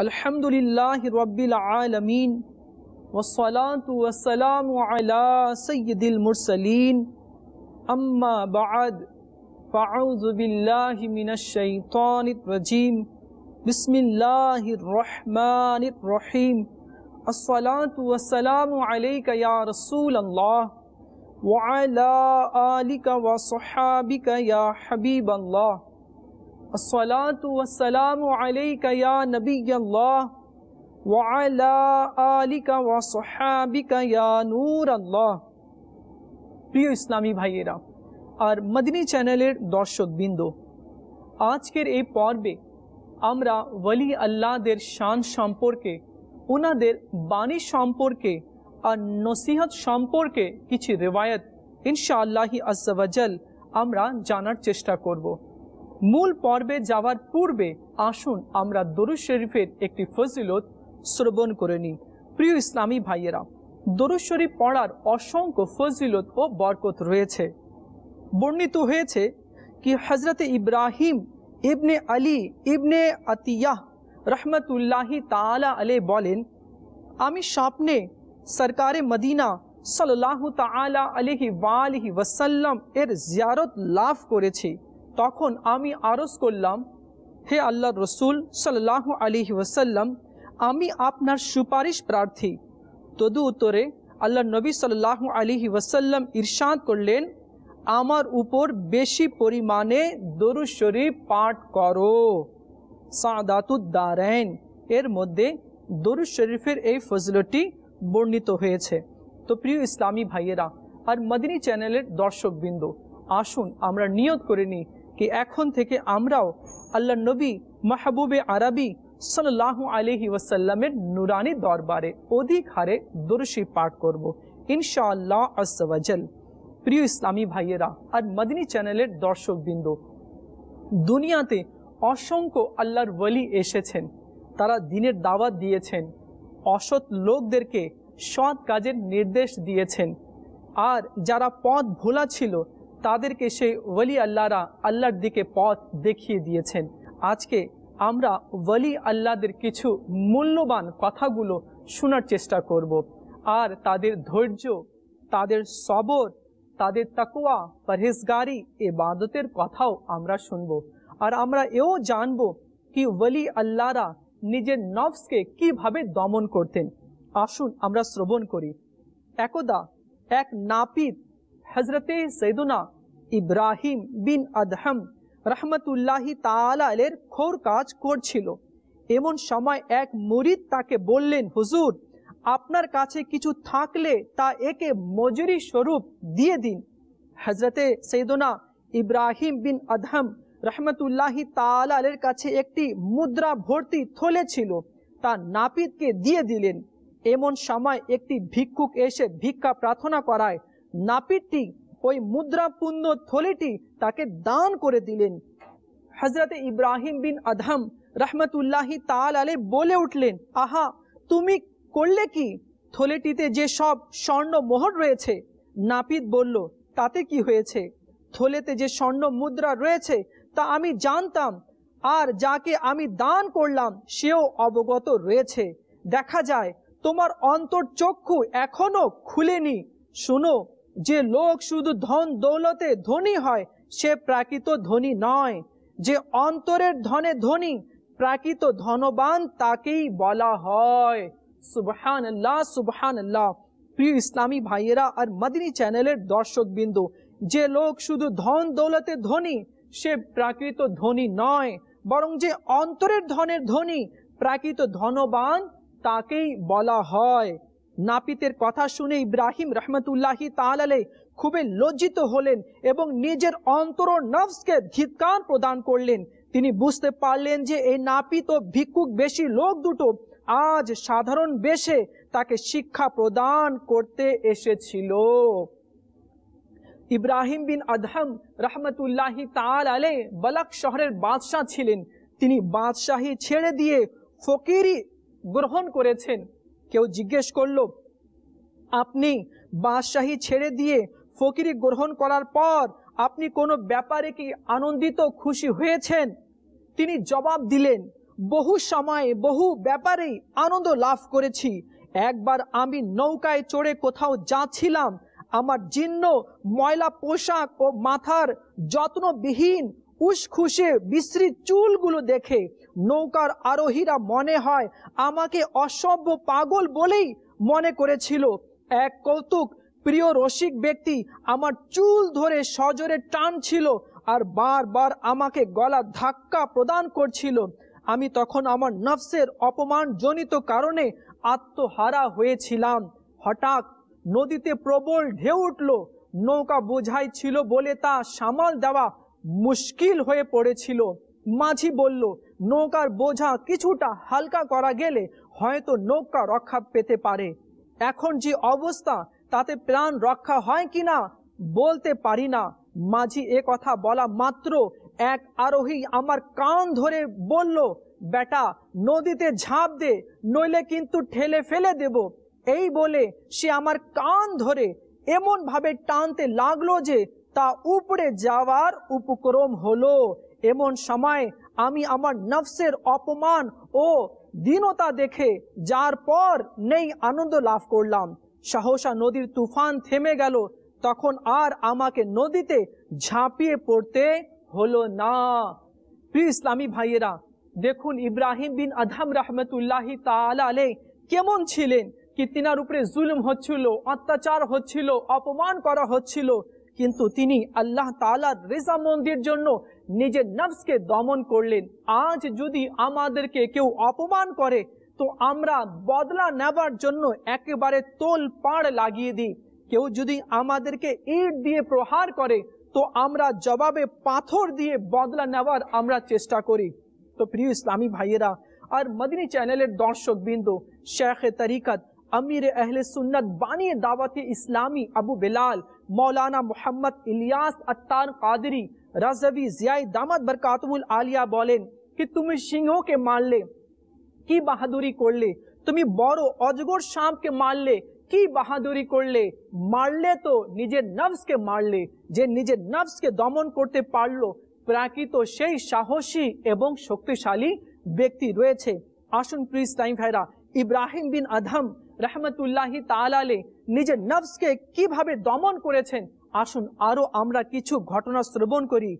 अल्हम्दुलिल्लाहि रब्बिल आलमीन वस्सलातु वस्सलामु अला सय्यिदिल मुरसलीन अम्मा बअद फ़अऊज़ु बिल्लाहि मिनश शैतानिर रजीम बिस्मिल्लाहिर रहमानिर रहीम अस्सलातु वस्सलामु अलैका या रसूल अल्लाह व अला आलिका व सहाबिका या हबीब अल्लाह अस्सलातु वस्सलामु अलैका या नबी अल्लाह व अला आलिका व सहाबिका या नूर अल्लाह। प्रिय इस्लामी भाइयेरा और मदनी चैनलेर दर्शकबृंद, आजकेर এই পর্বে আমরা ওলি আল্লাহদের শান সম্পর্কে, ওনাদের বাণী সম্পর্কে আর নসিহত সম্পর্কে কিছু রিওয়ায়াত ইনশাআল্লাহ আজ্জা ওয়া জাল আমরা জানার চেষ্টা করব। মূল পর্বে যাওয়ার পূর্বে আসুন আমরা দরুদ শরীফের একটি ফজিলত শ্রবণ করে নিই। প্রিয় ইসলামী ভাইয়েরা, দরুদ শরীফ পড়ার অসংখ্য ফজিলত ও বরকত রয়েছে। বর্ণিত হয়েছে কি হযরত ইব্রাহিম ইবনে আলী ইবনে আতিয়াহ রহমতুল্লাহি তাআলা আলাইহি বলেন, আমি স্বপ্নে সরকারে মদিনা সাল্লাল্লাহু তাআলা আলাইহি ওয়ালিহি ওয়াসাল্লাম এর জিয়ারত লাভ করেছি। তখন আমি আরজ করলাম, হে আল্লাহর রসুল সাল্লাল্লাহু আলাইহি ওয়াসাল্লাম, আমি আপনার সুপারিশ প্রার্থী। তদু উত্তরে আল্লাহর নবী সাল্লাল্লাহু আলাইহি ওয়াসাল্লাম ইরশাদ করলেন, আমার উপর বেশি পরিমাণে দরুদ শরীফ পাঠ করো। সাদাতুদ দারাইন এর মধ্যে দরুদ শরীফের এই ফজিলতটি বর্ণিত হয়েছে। তো প্রিয় ইসলামী ভাইয়েরা আর মদনী চ্যানেলের দর্শকবৃন্দ, আসুন আমরা নিয়ত করে নিই कि এখন থেকে আমরাও আল্লাহ নবী মাহবুবে আরবি সাল্লাল্লাহু আলাইহি ওয়াসাল্লামের নুরানি দরবারে অধিক হারে দরুদ শরীফ পাঠ করব ইনশাআল্লাহ আজ্জা ওয়া জাল। প্রিয় ইসলামী ভাইয়েরা আর মদনী চ্যানেলের দর্শকবৃন্দ, দুনিয়াতে অসংখ্য আল্লাহর ওলি এসেছেন, তারা দ্বীনের দাওয়াত দিয়েছেন, অসৎ লোকদেরকে সৎ কাজের নির্দেশ দিয়েছেন, আর যারা পথ ভোলা ছিল তাদেরকে সেই ওলি আল্লাহরা আল্লাহর দিকে পথ দেখিয়ে দিয়েছেন। আজকে আমরা ওলি আল্লাহদের কিছু মূল্যবান কথাগুলো শোনার চেষ্টা করব, আর তাদের ধৈর্য, তাদের সবর, তাদের তাকওয়া, পরহেজগারি, ইবাদতের কথাও আমরা শুনব। আর আমরা এও জানব কি ওলি আল্লাহরা নিজের নফসকে কিভাবে দমন করতেন। আসুন আমরা শ্রবণ করি। একদা এক নাপিত হযরতে সৈয়দনা ইব্রাহিম বিন আদহাম রহমতুল্লাহি তাআলা আলাইহির খোর কাজ করছিল। এমন সময় এক মুরিদ তাকে বললেন, হুজুর, আপনার কাছে কিছু থাকলে তা একে মজুরি স্বরূপ দিয়ে দিন। হযরতে সৈয়দনা ইব্রাহিম বিন আদহাম রহমতুল্লাহি তাআলা আলাইহির কাছে একটি মুদ্রা ভর্তি থলে ছিল, তা নাপিতকে দিয়ে দিলেন। এমন সময় একটি ভিক্ষুক এসে ভিক্ষা প্রার্থনা করায় নাপিতটি ওই মুদ্রাপূর্ণ থলেটি তাকে দান করে দিলেন। হযরতে ইব্রাহিম বিন আদহাম রহমতুল্লাহি তাআলা আলাইহি বলে উঠলেন, আহা, তুমি করলে কি? থলেটিতে যে সব স্বর্ণ মোহর রয়েছে। নাপিত বলল, তাতে কি হয়েছে? থলেতে যে স্বর্ণ মুদ্রা রয়েছে তা আমি জানতাম, আর যাকে আমি দান করলাম সেও অবগত রয়েছে। দেখা যায় তোমার অন্তর চক্ষু এখনো খুলেনি। শোনো, যে লোক শুধু ধন দৌলতে ধনী হয় সে প্রকৃত ধনী নয়। যে অন্তরের ধনে ধনী, প্রকৃত ধনবান তাকেই বলা হয়। সুবহানাল্লাহ, সুবহানাল্লাহ। প্রিয় ইসলামী ভাইয়েরা আর মদনী চ্যানেলের দর্শকবৃন্দ, যে লোক শুধু ধন দৌলতে ধনী সে প্রকৃত ধনী নয়, বরং যে অন্তরের ধনের ধনী, প্রকৃত ধনবান তাকেই বলা হয়। নাপিতের কথা শুনে ইব্রাহিম রহমতুল্লাহি তাআলা আলাইহি খুবই লজ্জিত হলেন এবং নিজের অন্তর ও নফসকে ধিক্কার প্রদান করলেন। তিনি বুঝতে পারলেন যে এই নাপিত ও ভিক্ষুক বেশি লোক দুটো আজ সাধারণ বেশে তাকে শিক্ষা প্রদান করতে এসেছিল। ইব্রাহিম বিন আদহাম রহমতুল্লাহি তাআলা আলাইহি বালাক শহরের বাদশাহ ছিলেন। তিনি বাদশাহী ছেড়ে দিয়ে ফকিরি গ্রহণ করেছেন। কেউ জিজ্ঞেস করলো, আপনি বাদশাহী ছেড়ে দিয়ে ফকিরি গ্রহণ করার পর আপনি কোনো ব্যাপারে কি আনন্দিত খুশি হয়েছেন? তিনি জবাব দিলেন, বহু সময় বহু ব্যাপারে আনন্দ লাভ করেছি। একবার আমি নৌকায় চড়ে কোথাও যাচ্ছিলাম, আমার জীর্ণ ময়লা পোশাক ও মাথার যত্নবিহীন উসখুসে বিশ্রী চুলগুলো দেখে নৌকার আরোহীরা মনে হয় আমাকে অসভ্য পাগল বলেই মনে করেছিল। এক কৌতুক প্রিয় রসিক ব্যক্তি আমার চুল ধরে সজোরে টানছিল আর বারবার আমাকে গলা ধাক্কা প্রদান করছিল। আমি তখন আমার নফসের অপমানজনিত কারণে আত্মহারা হয়েছিলাম। হঠাৎ নদীতে প্রবল ঢেউ উঠল। নৌকা বোঝাই ছিল বলে তা সামাল দেওয়া মুশকিল হয়ে পড়েছিল। মাঝি বলল, নৌকার বোঝা কিছুটা হালকা করা গেলে হয়তো নৌকা রক্ষা পেতে পারে। এখন যে অবস্থা, তাতে প্রাণ রক্ষা হয় কিনা বলতে পারি না। মাঝি এ কথা বলা মাত্র এক আরোহী আমার কান ধরে বলল, বেটা নদীতে ঝাঁপ দে, নইলে কিন্তু ঠেলে ফেলে দেব। এই বলে সে আমার কান ধরে এমন ভাবে টানতে লাগলো যে তা উপড়ে যাওয়ার উপক্রম হলো। এমন সময় আমি আমার নফসের অপমান ও দীনতা দেখে যার পর নেই আনন্দ লাভ করলাম। সহসা নদীর তুফান থেমে গেল। তখন আর আমাকে নদীতে ঝাঁপিয়ে পড়তে হলো না। প্রিয় ইসলামী ভাইয়েরা, দেখুন ইব্রাহিম বিন আদহাম রহমতুল্লাহি তাআলা আলাইহি কেমন ছিলেন, কি তিনার উপরে জুলুম হচ্ছিল, অত্যাচার হচ্ছিল, অপমান করা হচ্ছিল, কিন্তু তিনি আল্লাহ তাআলার রেজামন্দির জন্য নিজের নফসকে দমন করলেন। আজ যদি আমাদেরকে কেউ অপমান করে তো আমরা বদলা নেবার জন্য একেবারে তোলপাড় লাগিয়ে দিই। কেউ যদি আমাদেরকে ইট দিয়ে প্রহার করে তো আমরা জবাবে পাথর দিয়ে বদলা নেওয়ার আমরা চেষ্টা করি। তো প্রিয় ইসলামী ভাইয়েরা আর মদিনী চ্যানেলের দর্শক বিন্দু, শেখ তরিকত अमीर अहले सुन्नत बानी दावत इस्लामी अबू बिलाल मौलाना मोहम्मद इलियास अत्तार कादरी रज़वी ज़ियाई दामत बरकातुल आलिया बोलें कि तुम सिंहों के मारले की बहादुरी करले, तुम बड़ो अजगर सांप के मारले की बहादुरी करले, मारले तो निजे नफ्स के मारले, जे निजे नफ्स के दमन करते पारलो प्राकृत सेई साहसी एवं शक्तिशाली व्यक्ति रयेछे। आसुन प्रिय इस्लामी भाइरा, इब्राहिम बिन अदहम रहमतुल्लाहि ताआला निजे नफ्स के किभाबे दमन करेछेन, आसुन आरो आमरा किछु घटना श्रवण करी।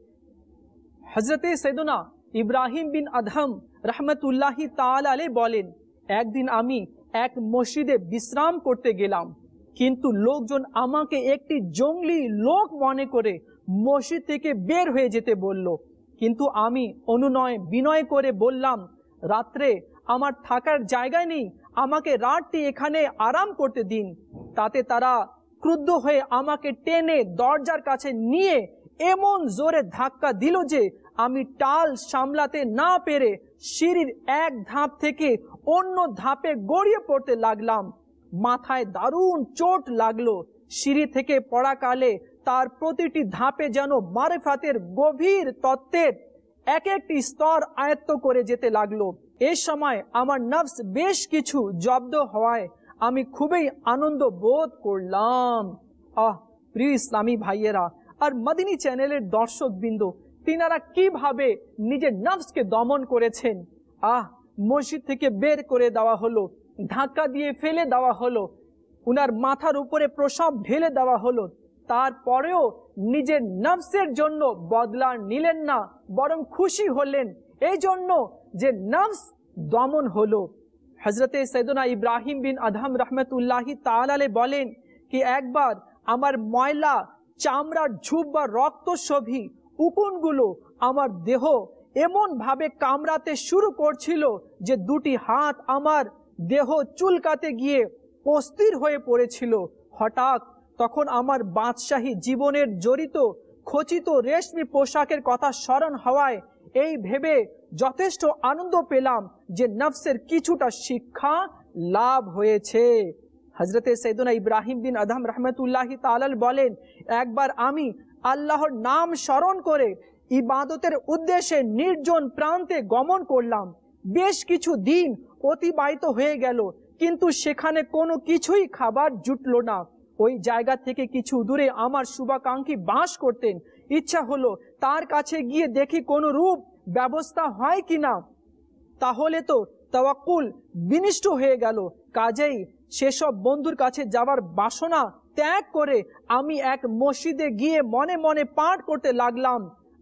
हजरते सैयदना इब्राहिम बिन अदहम रहमतुल्लाहि ताआला बोलेन, एक दिन आमी एक मस्जिदे विश्राम करते गेलाम, किन्तु लोकजन आमाके एकटी जंगली लोक मने करे मस्जिद थेके बेर हये जेते बोललो, किन्तु आमी अनुनय बिनय करे बोललाम, रात्रे आमार थाकार जायगा नेই, আমাকে রাতটি এখানে আরাম করতে দিন। তাতে তারা ক্রুদ্ধ হয়ে আমাকে টেনে দরজার কাছে নিয়ে এমন জোরে ধাক্কা দিল যে আমি টাল সামলাতে না পেরে সিঁড়ির এক ধাপ থেকে অন্য ধাপে গড়িয়ে পড়তে লাগলাম। মাথায় দারুণ চোট লাগলো। সিঁড়ি থেকে পড়াকালে তার প্রতিটি ধাপে যেন মারিফাতের গভীর তত্ত্বের এক একটি স্তর আয়ত্ত করে যেতে লাগলো। এই সময় আমার নফস বেশ কিছু জব্দ হওয়ায় আমি খুবই আনন্দ বোধ করলাম। প্রিয় ইসলামী ভাইয়েরা আর মদিনী চ্যানেলের দর্শক বিন্দু, তিনারা কিভাবে নিজের নফসকে দমন করেছেন। মসজিদ থেকে বের করে দেওয়া হলো, ধাক্কা দিয়ে ফেলে দেওয়া হলো, উনার মাথার উপরে প্রসাব ঢেলে দেওয়া হলো, তারপরেও নিজের নফসের জন্য বদলা নিলেন না, বরং খুশি হলেন এই জন্য যে নফস দমন হলো। হযরতে সৈয়দনা ইব্রাহিম বিন আদহাম রহমতুল্লাহি তাআলা আলাইহি বলেন কি একবার আমার ময়লা চামড়ার ঝুপ বা রক্তশোভী উকুনগুলো আমার দেহ এমন ভাবে কামড়াতে শুরু করছিল যে দুটি হাত আমার দেহ চুলকাতে গিয়ে অস্থির হয়ে পড়েছিল। হঠাৎ তখন আমার বাদশাহী জীবনের জড়িত খচিত রেশমি পোশাকের কথা স্মরণ হওয়ায় এই ভেবে যথেষ্ট আনন্দ পেলাম যে নফসের কিছুটা শিক্ষা লাভ হয়েছে। হযরতে সৈয়দনা ইব্রাহিম বিন আদহাম রহমতুল্লাহি তাআলা বলেন, একবার আমি আল্লাহর নাম স্মরণ করে ইবাদতের উদ্দেশ্যে নির্জন প্রান্তে গমন করলাম। বেশ কিছু দিন অতিবাহিত হয়ে গেল, কিন্তু সেখানে কোনো কিছুই খাবার জুটলো না। ওই জায়গা থেকে কিছু দূরে আমার শুভাকাঙ্ক্ষী বাস করতেন। ইচ্ছা হলো তার কাছে গিয়ে দেখি কোনো রূপ ব্যবস্থা হয় কিনা। তাহলে তো তাওয়াক্কুল বিনষ্ট হয়ে গেল। কাজেই সেসব বন্ধুর কাছে যাওয়ার বাসনা ত্যাগ করে আমি এক মসজিদে গিয়ে মনে মনে পাঠ করতে লাগলাম।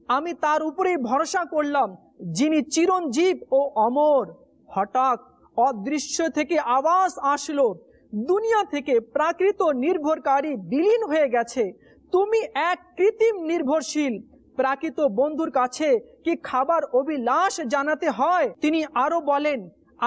আমি তার উপরেই ভরসা করলাম যিনি চিরঞ্জীব ও অমর। হঠাৎ অদৃশ্য থেকে আওয়াজ আসলো, দুনিয়া থেকে প্রাকৃত নির্ভরকারী বিলীন হয়ে গেছে, তুমি এক কৃত্রিম নির্ভরশীল। প্রাকৃত বন্ধুর কাছে কি খাবার অভিলাষ জানাতে হয়? তিনি আরো বলেন,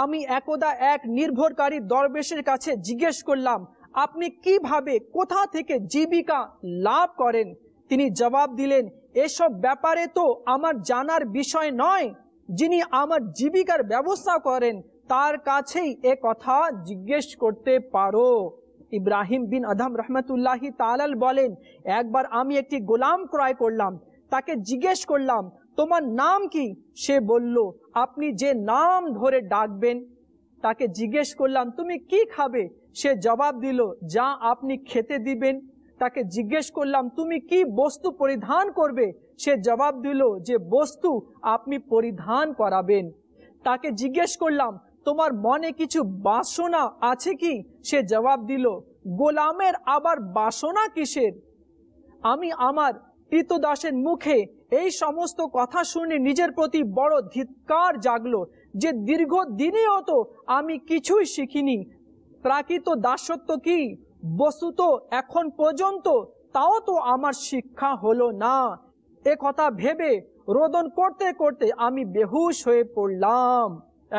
আমি একদা এক নির্ভরকারী দরবেশের কাছে জিজ্ঞেস করলাম, আপনি কিভাবে কোথা থেকে জীবিকা লাভ করেন? তিনি জবাব দিলেন, এসব ব্যাপারে তো আমার জানার বিষয় নয়। যিনি আমার জীবিকার ব্যবস্থা করেন তার কাছেই এ কথা জিজ্ঞেস করতে পারো। ইব্রাহিম বিন আদম রহমতুল্লাহি তাআলা বলেন, একবার আমি একটি গোলাম ক্রয় করলাম। তাকে জিজ্ঞেস করলাম, তোমার নাম কি? সে বলল, আপনি যে নাম ধরে ডাকবেন। তাকে জিজ্ঞেস করলাম, তুমি কি খাবে? সে জবাব দিল, যা আপনি খেতে দিবেন। তাকে জিজ্ঞেস করলাম, তুমি কি বস্তু পরিধান করবে? সে জবাব দিল, যে বস্তু আপনি পরিধান করাবেন। তাকে জিজ্ঞেস করলাম, তোমার মনে কিছু বাসনা আছে কি? সে জবাব দিল, গোলামের আবার বাসনা কিসের? আমি আমার কৃতদাসের মুখে এই সমস্ত কথা শুনে নিজের প্রতি বড় ধিক্কার জাগলো যে দীর্ঘদিনেও তো আমি কিছুই শিখিনি। প্রাকৃত দাসত্ব কি বস্তুত এখন পর্যন্ত তাও তো আমার শিক্ষা হলো না। এ কথা ভেবে রোদন করতে করতে আমি বেহুশ হয়ে পড়লাম।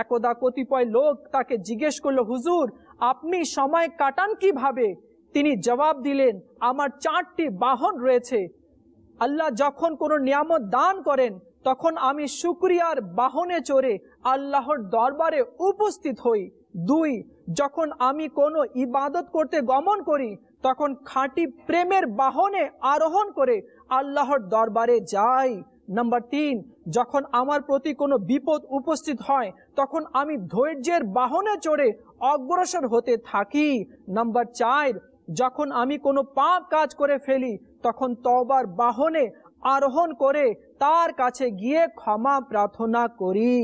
একদা কতিপয় লোক তাকে জিজ্ঞেস করলো, হুজুর আপনি সময় কাটান কিভাবে? তিনি জবাব দিলেন, আমার 4টি বাহন রয়েছে। আল্লাহ যখন কোনো নিয়ামত দান করেন তখন আমি শুকরিয়ার বাহনে চড়ে আল্লাহর দরবারে উপস্থিত হই। 2, যখন আমি কোনো ইবাদত করতে গমন করি তখন খাঁটি প্রেমের বাহনে আরোহণ করে আল্লাহর দরবারে যাই। নাম্বার 3, যখন আমার প্রতি কোনো বিপদ উপস্থিত হয় তখন আমি ধৈর্যের বাহনে চড়ে অগ্রসর হতে থাকি। নাম্বার 4, যখন আমি কোনো পাপ কাজ করে ফেলি তখন তওবার বাহনে আরোহণ করে তার কাছে গিয়ে ক্ষমা প্রার্থনা করি।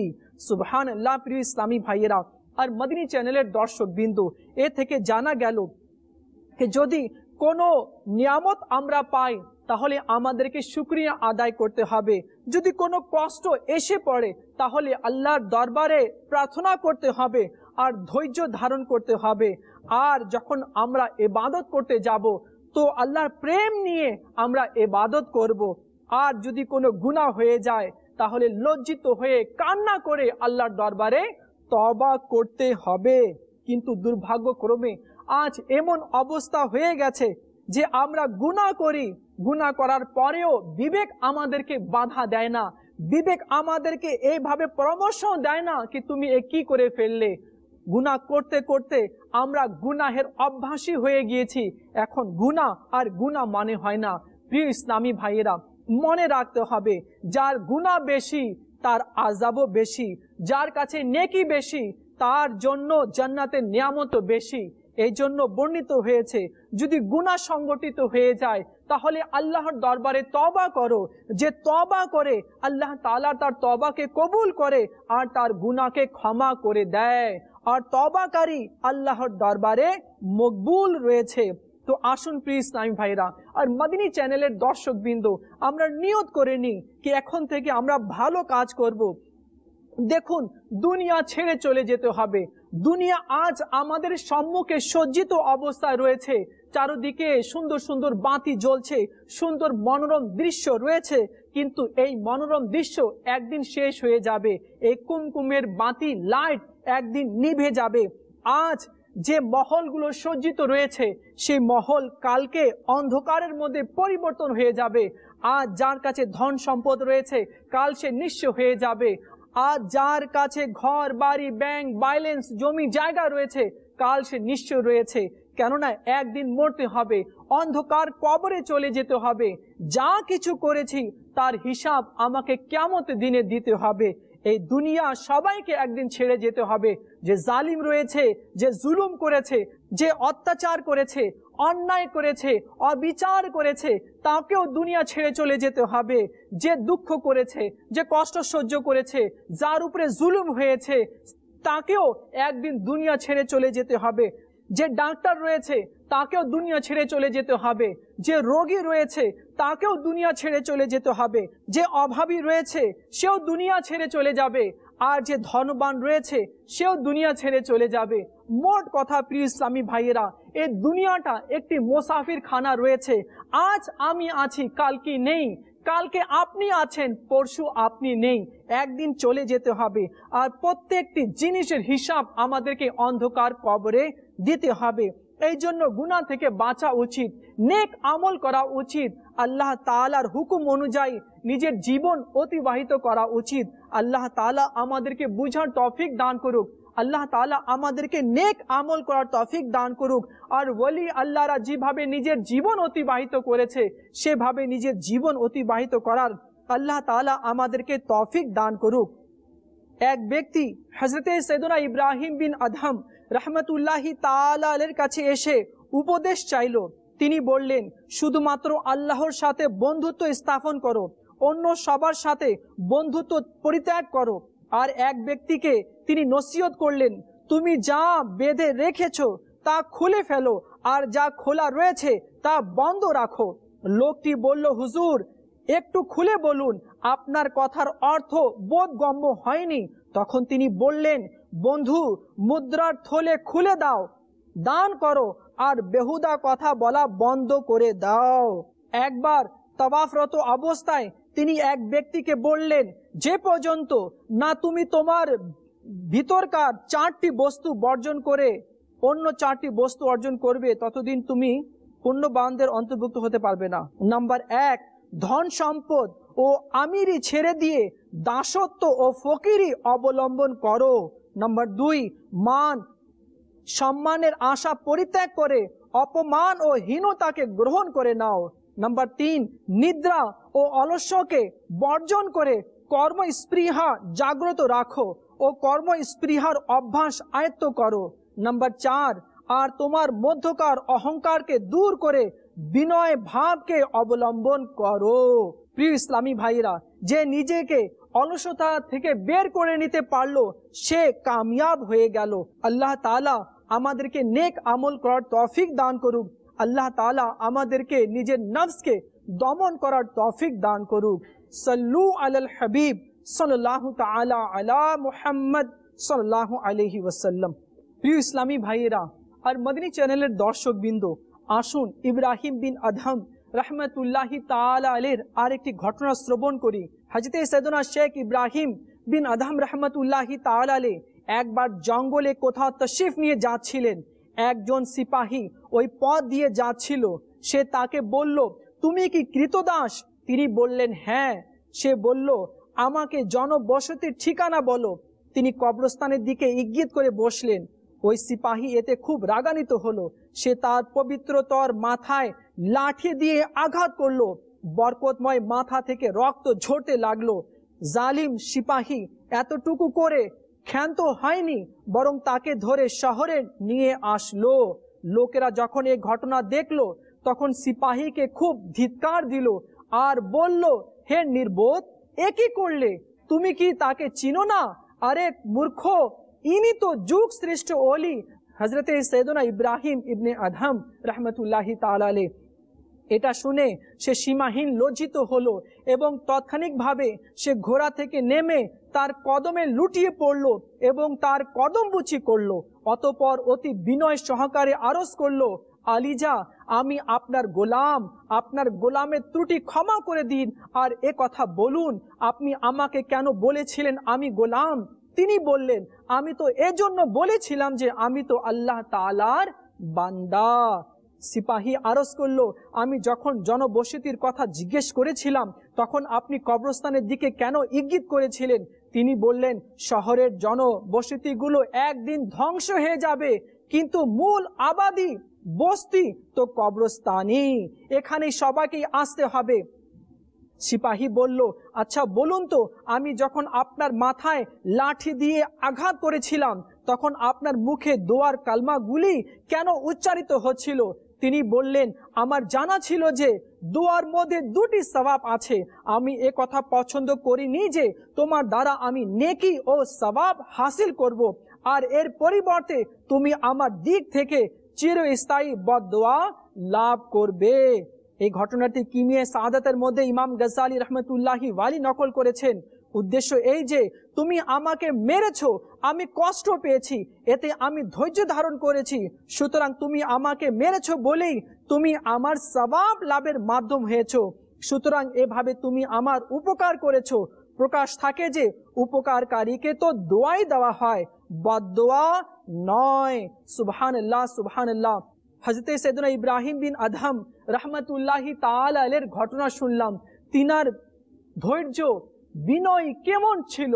সুবহানাল্লাহ। প্রিয় ইসলামী ভাইয়েরা আর মদিনী চ্যানেলের দর্শক বিন্দু, এ থেকে জানা গেল যে যদি কোনো নিয়ামত আমরা পাই তাহলে আমাদেরকে শুকরিয়া আদায় করতে হবে। যদি কোনো কষ্ট এসে পড়ে তাহলে আল্লাহর দরবারে প্রার্থনা করতে হবে আর ধৈর্য ধারণ করতে হবে। আর যখন আমরা ইবাদত করতে যাব তো আল্লাহর প্রেম নিয়ে আমরা ইবাদত করব। আর যদি কোনো গুনাহ হয়ে যায় তাহলে লজ্জিত হয়ে কান্না করে আল্লাহর দরবারে তওবা করতে হবে। কিন্তু দুর্ভাগ্যক্রমে আজ এমন অবস্থা হয়ে গেছে যে আমরা গুনাহ করি, গুনাহ করার পরেও বিবেক আমাদেরকে বাধা দেয় না। বিবেক আমাদেরকে এইভাবে পরামর্শ দেয় না কি তুমি এ কি করে ফেললে। গুনাহ করতে করতে আমরা গুনাহের অভ্যাসী হয়ে গিয়েছি। এখন গুনাহ আর গুনাহ মানে হয় না। প্রিয় ইসলামী ভাইয়েরা, মনে রাখতে হবে যার গুনাহ বেশি তার আযাবও বেশি, যার কাছে নেকি বেশি তার জন্য জান্নাতের নিয়ামতও বেশি। এই জন্য বর্ণিত হয়েছে যদি গুনাহ সংগঠিত হয়ে যায় তাহলে আল্লাহর দরবারে তওবা করো। যে তওবা করে আল্লাহ তাআলা তার তওবাকে কবুল করে আর তার গুনাহকে ক্ষমা করে দেয়। আর তওবাকারী আল্লাহর দরবারে মকবুল রয়েছে। তো আসুন প্রিয় ইসলামী ভাইরা আর মদিনী চ্যানেলের দর্শক বিন্দু, আমরা নিয়ত করে নিই কি এখন থেকে আমরা ভালো কাজ করব। দেখুন, দুনিয়া ছেড়ে চলে যেতে হবে। দুনিয়া আজ আমাদের সম্মুখে সজ্জিত অবস্থায় রয়েছে। চারদিকে সুন্দর সুন্দর বাতি জ্বলছে, সুন্দর মনোরম দৃশ্য রয়েছে, কিন্তু এই মনোরম দৃশ্য একদিন শেষ হয়ে যাবে। এই কুমকুমের বাতি লাইট একদিন নিভে যাবে। আজ যে মহলগুলো সজ্জিত রয়েছে সেই মহল কালকে অন্ধকারের মধ্যে পরিবর্তন হয়ে যাবে। আজ যার কাছে ধন সম্পদ রয়েছে কাল সে নিঃস্ব হয়ে যাবে। আজ যার কাছে ঘর বাড়ি ব্যাংক ব্যালেন্স জমি জায়গা রয়েছে কাল সে নিঃস্ব রয়েছে। কেননা একদিন মরতে হবে, অন্ধকার কবরে চলে যেতে হবে। যা কিছু করেছি তার হিসাব আমাকে কিয়ামতের দিনে দিতে হবে। এই দুনিয়া সবাইকে একদিন ছেড়ে যেতে হবে। যে জালিম রয়েছে, যে জুলুম করেছে, যে অত্যাচার করেছে, অন্যায় করেছে, অবিচার করেছে, তাকেও দুনিয়া ছেড়ে চলে যেতে হবে। যে দুঃখ করেছে, যে কষ্ট সহ্য করেছে, যার উপরে জুলুম হয়েছে, তাকেও একদিন দুনিয়া ছেড়ে চলে যেতে হবে। যে ডাক্তার রয়েছে তাকেও দুনিয়া ছেড়ে চলে যেতে হবে। যে রোগী রয়েছে তাকেও দুনিয়া ছেড়ে চলে যেতে হবে। যে অভাবী রয়েছে সেও দুনিয়া ছেড়ে চলে যাবে, আর যে ধনবান রয়েছে সেও দুনিয়া ছেড়ে চলে যাবে। মোট কথা প্রিয় ইসলামী ভাইয়েরা, এই দুনিয়াটা একটি মুসাফির খানা রয়েছে। আজ আমি আছি, কালকে নেই। কালকে আপনি আছেন, পরশু আপনি নেই। একদিন চলে যেতে হবে। আর প্রত্যেকটি জিনিসের হিসাব আমাদেরকে অন্ধকার কবরে দিতে হবে। এই জন্য গুনাহ থেকে বাঁচা উচিত, নেক আমল করা উচিত, আল্লাহ তাআলার হুকুম অনুযায়ী নিজের জীবন অতিবাহিত করা উচিত। আল্লাহ তাআলা আমাদেরকে বুঝার তৌফিক দান করুক। আল্লাহ তাআলা আমাদেরকে নেক আমল করার তৌফিক দান করুক। আর ওলি আল্লাহরা যেভাবে নিজের জীবন অতিবাহিত করেছে সেভাবে নিজের জীবন অতিবাহিত করার আল্লাহ তাআলা আমাদেরকে তৌফিক দান করুক। এক ব্যক্তি হযরতে সৈয়দনা ইব্রাহিম বিন আদহাম রাহমাতুল্লাহি তাআলা আলাইহির কাছে এসে উপদেশ চাইল। তিনি বললেন, শুধুমাত্র আল্লাহর সাথে বন্ধুত্ব স্থাপন করো, অন্য সবার সাথে বন্ধুত্ব পরিত্যাগ করো। আর এক ব্যক্তিকে তিনি নসিহত করলেন, তুমি যা বেঁধে রেখেছো তা খুলে ফেলো, আর যা খোলা রয়েছে তা বন্ধ রাখো। লোকটি বলল, হুজুর একটু খুলে বলুন, আপনার কথার অর্থ বোধগম্য হয়নি। তখন তিনি বললেন, বন্ধু, মুদ্রার থলে খুলে দাও, দান করো, আর বেহুদা কথা বলা বন্ধ করে দাও। একবার তাওয়াফরত অবস্থায় তিনি এক ব্যক্তিকে বললেন, যে পর্যন্ত না তুমি তোমার ভিতরকার 4টি বস্তু বর্জন করে অন্য 4টি বস্তু অর্জন করবে, ততদিন তুমি পুণ্যবানদের অন্তর্ভুক্ত হতে পারবে না। নাম্বার 1, ধন সম্পদ ও আমিরি ছেড়ে দিয়ে দাসত্ব ও ফকিরি অবলম্বন করো। নাম্বার 2, মান সম্মানের আশা পরিত্যাগ করে অপমান ও হীনতাকে গ্রহণ করে নাও। নাম্বার 3, নিদ্রা ও অলস্যকে বর্জন করে কর্মস্পৃহা জাগ্রত রাখো ও কর্মস্পৃহার অভ্যাস আয়ত্ত করো। নাম্বার 4, আর তোমার মধ্যকার অহংকারকে দূর করে বিনয় ভাবকে অবলম্বন করো। প্রিয় ইসলামী ভাইরা, যে নিজেকে অলসতা থেকে বের করে নিতে পারলো সে কামিয়াব হয়ে গেল। আল্লাহ তাআলা আমাদেরকে নেক আমল করার তৌফিক দান করুক। আল্লাহ তাআলা আমাদেরকে নিজের নফসকে দমন করার তৌফিক দান করুক। সাল্লু আলাল হাবিব সাল্লাল্লাহু তাআলা আলা মুহাম্মদ সাল্লাল্লাহু আলাইহি ওয়াসাল্লাম। প্রিয় ইসলামী ভাইয়েরা আর মদনী চ্যানেলের দর্শকবৃন্দ, আসুন ইব্রাহিম বিন আদহাম রাহমাতুল্লাহি তাআলা আলাইহির আরেকটি ঘটনা শ্রবণ করি। হযরত সৈয়দনা শেখ ইব্রাহিম বিন আদহাম রাহমাতুল্লাহি তাআলা আলাইহি একবার জঙ্গলে কোথাও তশরিফ নিয়ে যাচ্ছিলেন। একজন সিপাহী ওই পথ দিয়ে যাচ্ছিল। সে তাকে বলল, তুমি কি কৃতদাস? তিনি বললেন, হ্যাঁ। সে বলল, আমাকে জনবসতির ঠিকানা বলো। তিনি কবরস্থানের দিকে ইঙ্গিত করে বসলেন। ওই সিপাহী এতে খুব রাগান্বিত হলো। সে তার পবিত্রতর মাথায় লাঠি দিয়ে আঘাত করলো। বরকতময় মাথা থেকে রক্ত ঝরতে লাগলো। জালিম সিপাহী এতটুকু করে ক্ষান্ত হয়নি, বরং তাকে ধরে শহরে নিয়ে আসলো। লোকেরা যখন এই ঘটনা দেখলো তখন সিপাহীকে খুব ধিক্কার দিল আর বলল, হে নির্বোধ, এ কি করলে? তুমি কি তাকে চিনো না? আরে মূর্খ, ইনি তো যুগ শ্রেষ্ঠ ওলি হযরতে সৈয়দনা ইব্রাহিম ইবনে আদহাম রাহমাতুল্লাহি তাআলা আলাইহি। এটা শুনে সে সীমাহীন লজ্জিত হলো এবং তাৎক্ষণিকভাবে সে ঘোড়া থেকে নেমে তার কদমে লুটিয়ে পড়লো এবং তার কদমবুচি করলো। অতঃপর অতি বিনয় সহকারে আরজ করলো, আলিজা, আমি আপনার গোলাম, আপনার গোলামের ত্রুটি ক্ষমা করে দিন। আর এ কথা বলুন, আপনি আমাকে কেন বলেছিলেন আমি গোলাম? তিনি বললেন, আমি তো এজন্য বলেছিলাম যে আমি তো আল্লাহ তাআলার বান্দা। সিপাহী আরজ করলো, আমি যখন জনবসতির কথা জিজ্ঞেস করেছিলাম তখন আপনি কবরস্থানের দিকে কেন ইঙ্গিত করেছিলেন? তিনি বললেন, শহরের জনবসতিগুলো একদিন ধ্বংস হয়ে যাবে, কিন্তু মূল আবাদি বস্তি তো কবরস্থানই, এখানে সবাইকে আসতে হবে। সিপাহী বলল, আচ্ছা বলুন তো, আমি যখন আপনার মাথায় লাঠি দিয়ে আঘাত করেছিলাম তখন আপনার মুখে দোয়ার কালমাগুলি কেন উচ্চারিত হচ্ছিল? তিনি বললেন, আমার জানা ছিল যে দোয়ার মধ্যে দুটি সওয়াব আছে। আমি এ কথা পছন্দ করিনি যে তোমার দ্বারা আমি নেকি ও সওয়াব হাসিল করব, আর এর পরিবর্তে তুমি আমার দিক থেকে চিরস্থায়ী বদদোয়া লাভ করবে। এই ঘটনাটি কিমিয়ে সাদাতের মধ্যে ইমাম গজ্জালি রহমতুল্লাহি ওয়ালি নকল করেছেন। উদ্দেশ্য এই যে তুমি আমাকে মেরেছো, আমি কষ্ট পেয়েছি, এতে আমি ধৈর্য ধারণ করেছি, সুতরাং তুমি আমাকে মেরেছো বলেই তুমি আমার সওয়াব লাভের মাধ্যম হয়েছো, সুতরাং এভাবে তুমি আমার উপকার করেছো। প্রকাশ থাকে যে উপকারকারীকে তো দোয়াই দেওয়া হয়, বদদোয়া নয়। সুবহানাল্লাহ, সুবহানাল্লাহ। হযরতে সাইয়েদনা ইব্রাহিম বিন আদহাম রহমতুল্লাহি তাআলা আলাইহির ঘটনা শুনলাম। তিনার ধৈর্য, বিনয় কেমন ছিল।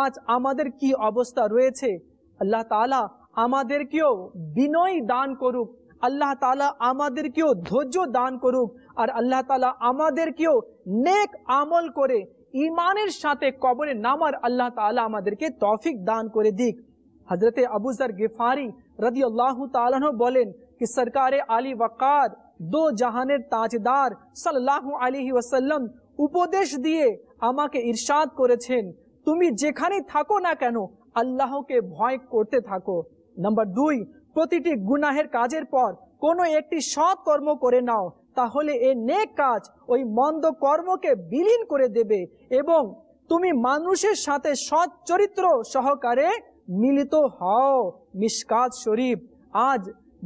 আজ আমাদের কি অবস্থা রয়েছে। আল্লাহ তাআলা আমাদেরকেও বিনয় দান করুক, আল্লাহ তাআলা আমাদেরকেও ধৈর্য দান করুক, আর আল্লাহ তাআলা আমাদেরকেও নেক আমল করে ঈমানের সাথে কবরে নামার আল্লাহ তাআলা আমাদেরকে তৌফিক দান করে দিক। হযরতে আবু যর গিফারি রাদিয়াল্লাহু তাআলা আনহু বলেন कि सरकार आली वक़ार दो জাহানের তাজদার সাল্লাল্লাহু আলাইহি ওয়াসাল্লাম উপদেশ দিয়ে আমাকে ইরশাদ করেছেন, তুমি যেখানেই থাকো না কেন আল্লাহকে ভয় করতে থাকো। নাম্বার 2, প্রতিটি গুনাহের কাজের পর কোনো একটি সৎ কর্ম করে নাও, তাহলে এই নেক কাজ ওই মন্দ কর্মকে বিলীন করে দেবে এবং তুমি মানুষের সাথে সৎ চরিত্র সহকারে মিলিত হও। মিশকাত শরীফ। আজ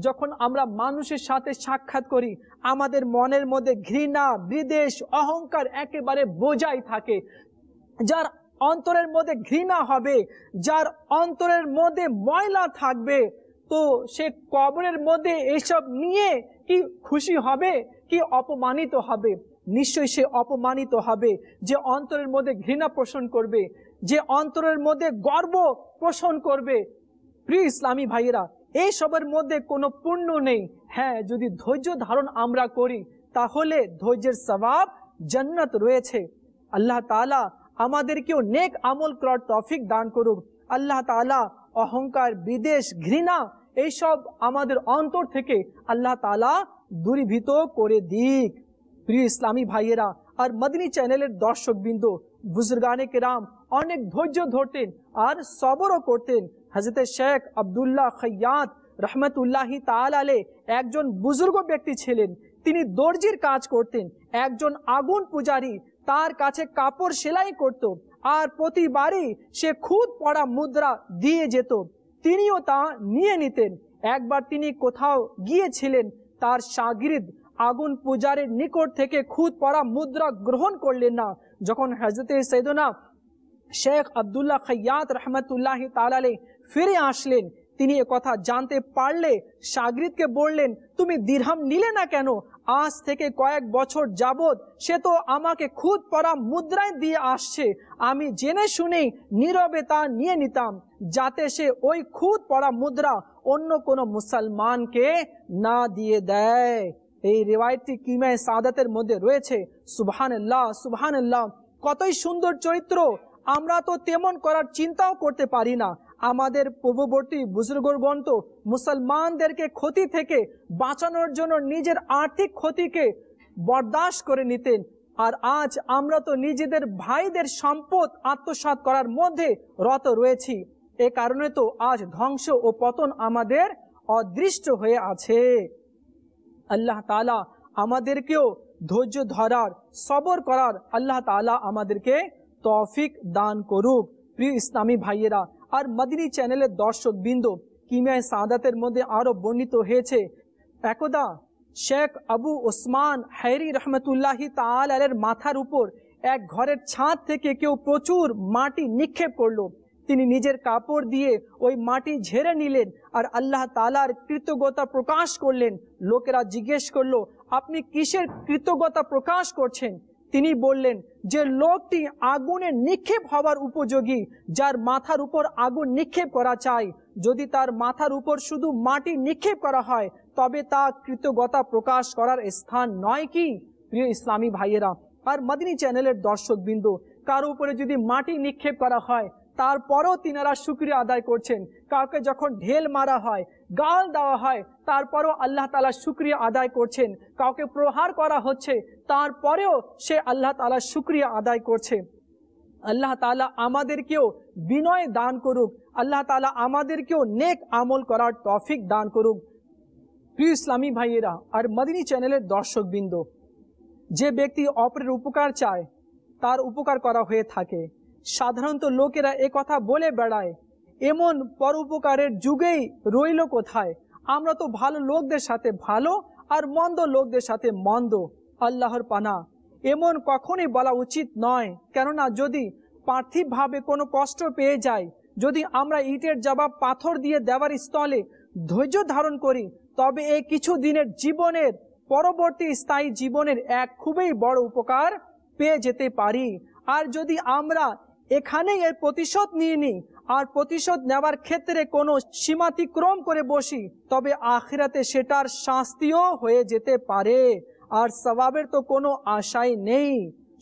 যখন আমরা মানুষের সাথে সাক্ষাৎ করি, আমাদের মনের মধ্যে ঘৃণা, বিদ্বেষ, অহংকার একেবারে বোঝাই থাকে। যার অন্তরের মধ্যে ঘৃণা হবে, যার অন্তরের মধ্যে ময়লা থাকবে, তো সে কবরের মধ্যে এসব নিয়ে কি খুশি হবে, কি অপমানিত হবে? নিশ্চয়ই সে অপমানিত হবে। যে অন্তরের মধ্যে ঘৃণা পোষণ করবে, যে অন্তরের মধ্যে গর্ব পোষণ করবে। প্রিয় ইসলামী ভাইয়েরা, এই সবের মধ্যে কোনো পুণ্য নেই। হ্যাঁ, যদি ধৈর্য ধারণ আমরা করি তাহলে ধৈর্যের সওয়াব জান্নাত রয়েছে। আল্লাহ তাআলা আমাদেরকেও নেক আমল করার তৌফিক দান করুক। আল্লাহ তাআলা অহংকার, বিদ্বেষ, ঘৃণা এইসব আমাদের অন্তর থেকে আল্লাহ তাআলা দূরীভূত করে দিক। প্রিয় ইসলামী ভাইয়েরা আর মদনী চ্যানেলের দর্শকবৃন্দ, বুজুর্গানে কেরাম অনেক ধৈর্য ধরতেন আর সবরও করতেন। হযরত শেখ আব্দুল্লাহ খৈয়াত রহমতুল্লাহি তাআলা আলাইহি একজন বুজুর্গ ব্যক্তি ছিলেন। তিনি দর্জির কাজ করতেন। একজন আগুন পূজারী তার কাছে কাপড় সেলাই করত, আর প্রতিবারই সে খুদ পড়া মুদ্রা দিয়ে যেত, তিনিও তা নিয়ে নিতেন। একবার তিনি কোথাও গিয়েছিলেন, তার শাগির্দ আগুন পূজারের নিকট থেকে খুদ পড়া মুদ্রা গ্রহণ করলেন না। যখন হযরত সাইয়েদনা শেখ আব্দুল্লাহ খৈয়াত রহমতুল্লাহি তাআলা আলাইহি ফিরে আসলেন, তিনি একথা জানতে পারলে শাগির্দকে বললেন, তুমি দিরহাম নিলে না কেন? আজ থেকে কয়েক বছর যাবত সে তো আমাকে খুদ পড়া মুদ্রায় দিয়ে আসছে, আমি জেনে শুনেই নীরবে তা নিয়ে নিতাম, যাতে সে ওই খুদ পড়া মুদ্রা অন্য কোনো মুসলমানকে না দিয়ে দেয়। এই রিওয়ায়াতটি কিমিয়ায়ে সাদাতের মধ্যে রয়েছে। সুবহানাল্লাহ, সুবহানাল্লাহ। কতই সুন্দর চরিত্র। আমরা তো তেমন করার চিন্তাও করতে পারি না। আমাদের পূর্ববর্তী বুজুর্গগণ তো মুসলমানদেরকে ক্ষতি থেকে বাঁচানোর জন্য নিজের আর্থিক ক্ষতিকে বরদাস্ত করে নিতেন, আর আজ আমরা তো নিজেদের ভাইদের সম্পদ আত্মসাৎ করার মধ্যে রত রয়েছি। এ কারণে তো আজ ধ্বংস ও পতন আমাদের অদৃষ্ট হয়ে আছে। আল্লাহ তাআলা আমাদেরকেও ধৈর্য ধরার, সবর করার আল্লাহ তাআলা আমাদেরকে তৌফিক দান করুক। প্রিয় ইসলামী ভাইয়েরা আর মদনী চ্যানেলের দর্শক বিন্দু, কিমিয়ায়ে সাদাতের মধ্যে আরো বর্ণিত হয়েছে, একদা শেখ আবু ওসমান হায়রি রহমতুল্লাহি তাআলা আলাইহির মাথার উপর এক ঘরের ছাদ থেকে কেউ প্রচুর মাটি নিক্ষেপ করলো। তিনি নিজের কাপড় দিয়ে ওই মাটি ঝেড়ে নিলেন আর আল্লাহ তাআলার কৃতজ্ঞতা প্রকাশ করলেন। লোকেরা জিজ্ঞেস করলো, আপনি কিসের কৃতজ্ঞতা প্রকাশ করছেন? তিনি বললেন, যে লোকটি আগুনে নিক্ষেপ হওয়ার উপযোগী, যার মাথার উপর আগুন নিক্ষেপ করা চাই, যদি তার মাথার উপর শুধু মাটি নিক্ষেপ করা হয় তবে তা কৃতজ্ঞতা প্রকাশ করার স্থান নয় কি? প্রিয় ইসলামী ভাইয়েরা আর মদনী চ্যানেলের দর্শক বিন্দু, কারো উপরে যদি মাটি নিক্ষেপ করা হয় তারপরেও তিনারা শুকরিয়া আদায় করছেন। কাউকে যখন ঢেল মারা হয়, গাল দেওয়া হয়, তারপরেও আল্লাহ তাআলা শুকরিয়া আদায় করছেন। কাউকে প্রহার করা হচ্ছে, তারপরেও সে আল্লাহ তাআলা শুকরিয়া আদায় করছে। আল্লাহ তাআলা আমাদেরকেও বিনয় দান করুক, আল্লাহ তাআলা আমাদেরকেও নেক আমল করার তৌফিক দান করুক। প্রিয় ইসলামী ভাইয়েরা আর মদিনী চ্যানেলের দর্শকবৃন্দ, যে ব্যক্তি অপরের উপকার চায় তার উপকার করা হয়ে থাকে। সাধারণত লোকেরা এ কথা বলে বেড়ায়, এমন পরোপকারের যুগেই রইল কোথায়? আমরা তো ভালো লোকদের সাথে ভালো আর মন্দ লোকদের সাথে মন্দ। আল্লাহর পানা, এমন কখনই বলা উচিত নয়। কেননা যদি পার্থিবভাবে কোনো কষ্ট পেয়ে যায়, যদি আমরা ইটের জবাব পাথর দিয়ে দেওয়ার স্থলে ধৈর্য ধারণ করি, তবে এই কিছু দিনের জীবনের পরবর্তী স্থায়ী জীবনের এক খুবই বড় উপকার পেয়ে যেতে পারি। আর যদি আমরা এখানেই এর প্রতিশোধ নিয়ে নিই আর প্রতিশোধ নেওয়ার ক্ষেত্রে কোনো সীমাতিক্রম করে বসি, তবে আখিরাতে সেটার শাস্তিও হয়ে যেতে পারে, আর সওয়াবের তো কোনো আশাই নেই।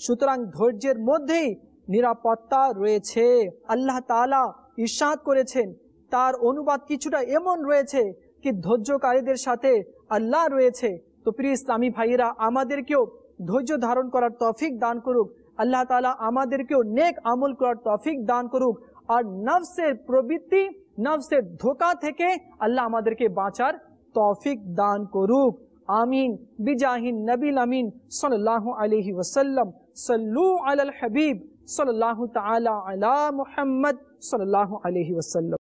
সুতরাং ধৈর্যের মধ্যেই নিরাপত্তা রয়েছে। আল্লাহ তাআলা ইরশাদ করেছেন, তার অনুবাদ কিছুটা এমন রয়েছে কি ধৈর্যকারীদের সাথে আল্লাহ রয়েছে। তো প্রিয় ইসলামী ভাইয়েরা, আমাদেরকেও ধৈর্য ধারণ করার তৌফিক দান করুক। আল্লাহ তাআলা আমাদেরকেও নেক আমল করার তৌফিক দান করুক। আর নফসের প্রবৃত্তি, নফসের ধোঁকা থেকে আল্লাহ আমাদেরকে বাঁচার তৌফিক দান করুক। আমিন বিজাহিন নবীল আমিন সাল্লাল্লাহু আলাইহি ওয়াসাল্লাম। সাল্লু আলাল হাবিব সাল্লাল্লাহু তাআলা আলা মুহাম্মদ সাল্লাল্লাহু আলাইহি ওয়াসাল্লাম।